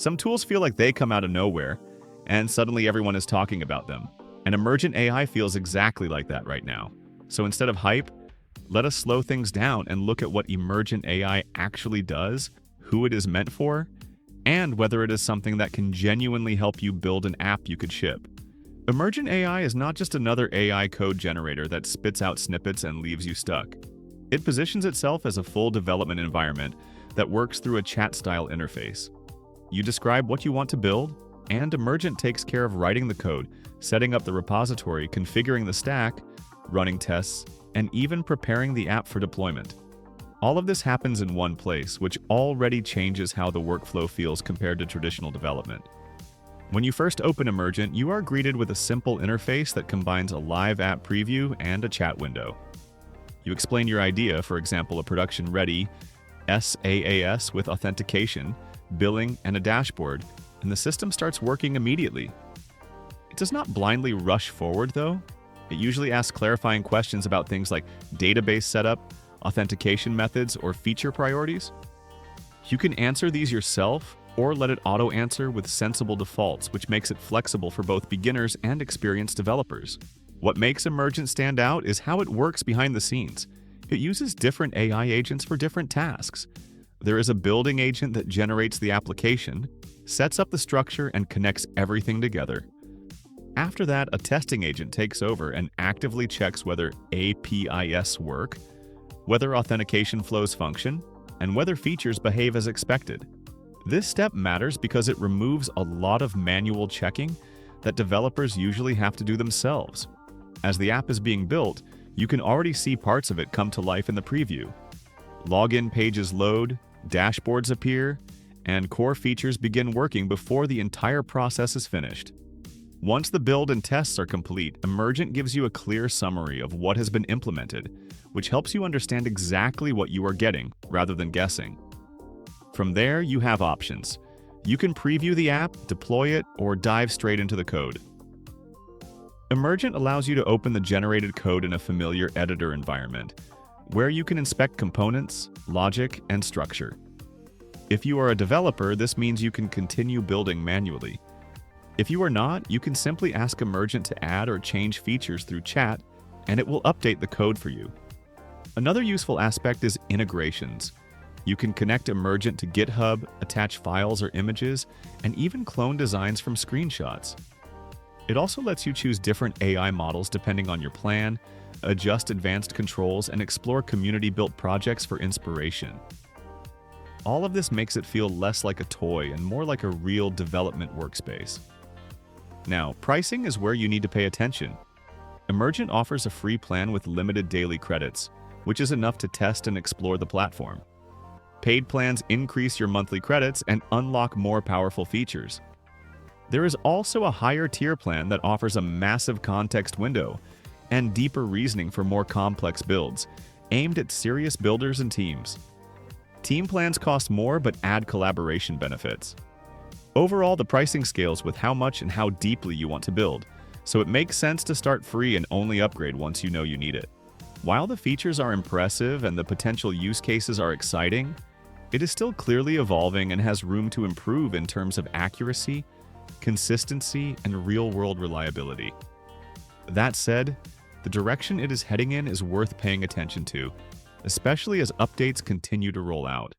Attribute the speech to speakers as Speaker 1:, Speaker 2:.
Speaker 1: Some tools feel like they come out of nowhere, and suddenly everyone is talking about them. And Emergent AI feels exactly like that right now. So instead of hype, let us slow things down and look at what Emergent AI actually does, who it is meant for, and whether it is something that can genuinely help you build an app you could ship. Emergent AI is not just another AI code generator that spits out snippets and leaves you stuck. It positions itself as a full development environment that works through a chat-style interface. You describe what you want to build, and Emergent takes care of writing the code, setting up the repository, configuring the stack, running tests, and even preparing the app for deployment. All of this happens in one place, which already changes how the workflow feels compared to traditional development. When you first open Emergent, you are greeted with a simple interface that combines a live app preview and a chat window. You explain your idea, for example, a production-ready SaaS with authentication, billing, and a dashboard, and the system starts working immediately. It does not blindly rush forward, though. It usually asks clarifying questions about things like database setup, authentication methods, or feature priorities. You can answer these yourself or let it auto-answer with sensible defaults, which makes it flexible for both beginners and experienced developers. What makes Emergent stand out is how it works behind the scenes. It uses different AI agents for different tasks. There is a building agent that generates the application, sets up the structure, and connects everything together. After that, a testing agent takes over and actively checks whether APIs work, whether authentication flows function, and whether features behave as expected. This step matters because it removes a lot of manual checking that developers usually have to do themselves. As the app is being built, you can already see parts of it come to life in the preview. Login pages load, dashboards appear, and core features begin working before the entire process is finished. Once the build and tests are complete, Emergent gives you a clear summary of what has been implemented, which helps you understand exactly what you are getting, rather than guessing. From there, you have options. You can preview the app, deploy it, or dive straight into the code. Emergent allows you to open the generated code in a familiar editor environment, where you can inspect components, logic, and structure. If you are a developer, this means you can continue building manually. If you are not, you can simply ask Emergent to add or change features through chat, and it will update the code for you. Another useful aspect is integrations. You can connect Emergent to GitHub, attach files or images, and even clone designs from screenshots. It also lets you choose different AI models depending on your plan, adjust advanced controls, and explore community-built projects for inspiration. All of this makes it feel less like a toy and more like a real development workspace. Now, pricing is where you need to pay attention. Emergent offers a free plan with limited daily credits, which is enough to test and explore the platform. Paid plans increase your monthly credits and unlock more powerful features. There is also a higher tier plan that offers a massive context window and deeper reasoning for more complex builds, aimed at serious builders and teams. Team plans cost more but add collaboration benefits. Overall, the pricing scales with how much and how deeply you want to build, so it makes sense to start free and only upgrade once you know you need it. While the features are impressive and the potential use cases are exciting, it is still clearly evolving and has room to improve in terms of accuracy, consistency, and real-world reliability. That said, the direction it is heading in is worth paying attention to, especially as updates continue to roll out.